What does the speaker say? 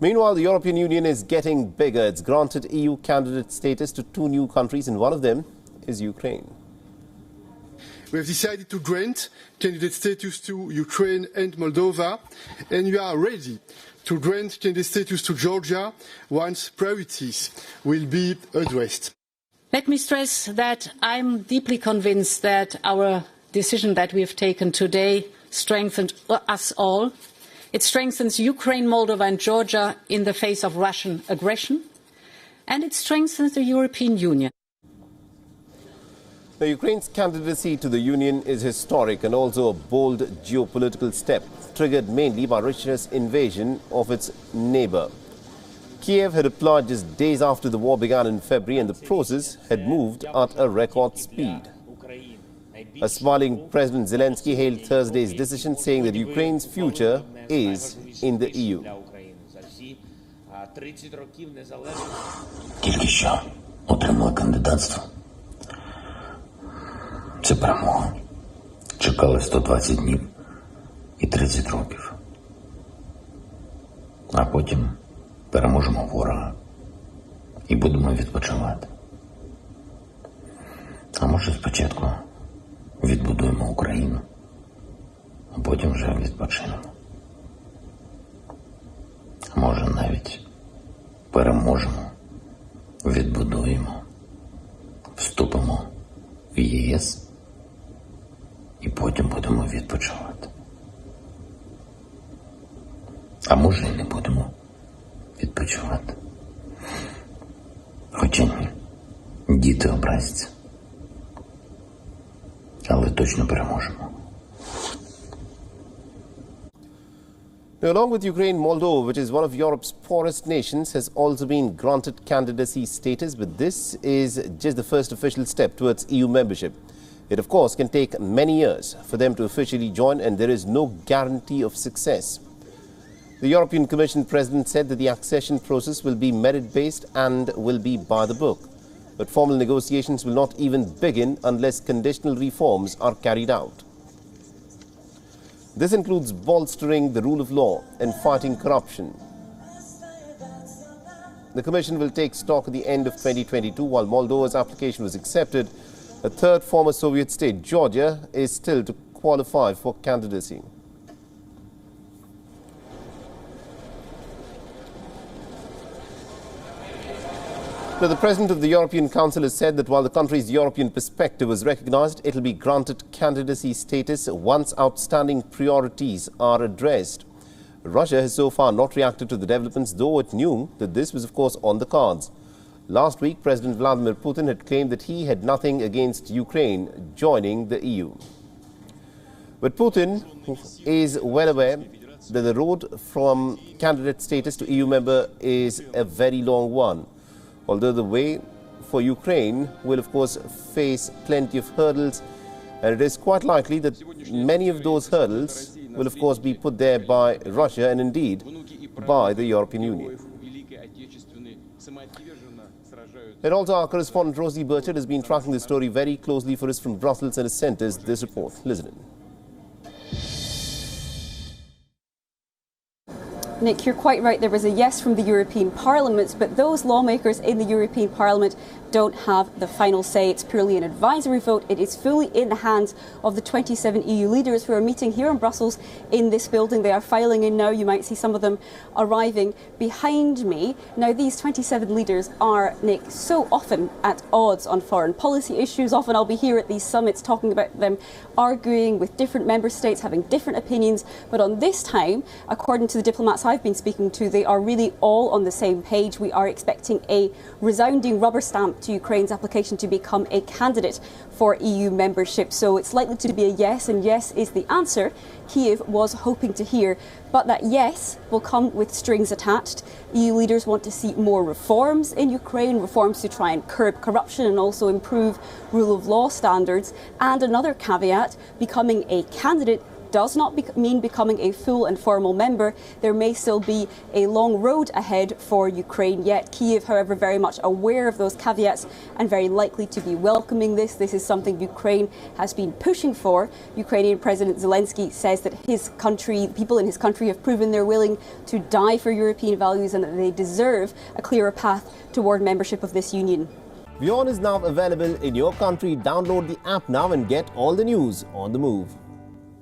Meanwhile, the European Union is getting bigger. It's granted EU candidate status to two new countries, and one of them is Ukraine. We have decided to grant candidate status to Ukraine and Moldova, and we are ready to grant candidate status to Georgia once priorities will be addressed. Let me stress that I'm deeply convinced that our decision that we have taken today strengthens us all. It strengthens Ukraine, Moldova and Georgia in the face of Russian aggression, and it strengthens the European Union. Now, Ukraine's candidacy to the Union is historic and also a bold geopolitical step, triggered mainly by Russia's invasion of its neighbour. Kiev had applied just days after the war began in February, and the process had moved at a record speed. A smiling President Zelensky hailed Thursday's decision, saying that Ukraine's future is in the EU. Тільки що отримали кандидатство. Це перемога. Чекали 120 днів і 30 років. А потім переможемо ворога і будемо відпочивати. А може спочатку відбудуємо Україну, а потім вже відпочинемо. А може навіть переможемо, відбудуємо, вступимо в ЄС і потім будемо відпочивати. А може і не будемо відпочивати. Хоча ні, діти образяться. Але точно переможемо. Now, along with Ukraine, Moldova, which is one of Europe's poorest nations, has also been granted candidacy status, but this is just the first official step towards EU membership. It, of course, can take many years for them to officially join, and there is no guarantee of success. The European Commission President said that the accession process will be merit-based and will be by the book. But formal negotiations will not even begin unless conditional reforms are carried out. This includes bolstering the rule of law and fighting corruption. The Commission will take stock at the end of 2022. While Moldova's application was accepted, a third former Soviet state, Georgia, is still to qualify for candidacy. Now, the President of the European Council has said that while the country's European perspective was recognized, it will be granted candidacy status once outstanding priorities are addressed. Russia has so far not reacted to the developments, though it knew that this was, of course, on the cards. Last week, President Vladimir Putin had claimed that he had nothing against Ukraine joining the EU. But Putin is well aware that the road from candidate status to EU member is a very long one. Although the way for Ukraine will, of course, face plenty of hurdles, and it is quite likely that many of those hurdles will, of course, be put there by Russia and indeed by the European Union. And also, our correspondent Rosie Burchett has been tracking the story very closely for us from Brussels and has sent us this report. Listen in. Nick, you're quite right. There was a yes from the European Parliament, but those lawmakers in the European Parliament don't have the final say. It's purely an advisory vote. It is fully in the hands of the 27 EU leaders who are meeting here in Brussels in this building. They are filing in now. You might see some of them arriving behind me. Now, these 27 leaders are, Nick, so often at odds on foreign policy issues. Often I'll be here at these summits talking about them arguing with different member states, having different opinions. But on this time, according to the diplomats I've been speaking to, they are really all on the same page. We are expecting a resounding rubber stamp to Ukraine's application to become a candidate for EU membership. So it's likely to be a yes, and yes is the answer Kiev was hoping to hear. But that yes will come with strings attached. EU leaders want to see more reforms in Ukraine, reforms to try and curb corruption and also improve rule of law standards. And another caveat, becoming a candidate does not mean becoming a full and formal member. There may still be a long road ahead for Ukraine yet. Kyiv, however, very much aware of those caveats and very likely to be welcoming this. This is something Ukraine has been pushing for. Ukrainian President Zelensky says that his country, people in his country have proven they're willing to die for European values and that they deserve a clearer path toward membership of this union. WION is now available in your country. Download the app now and get all the news on the move.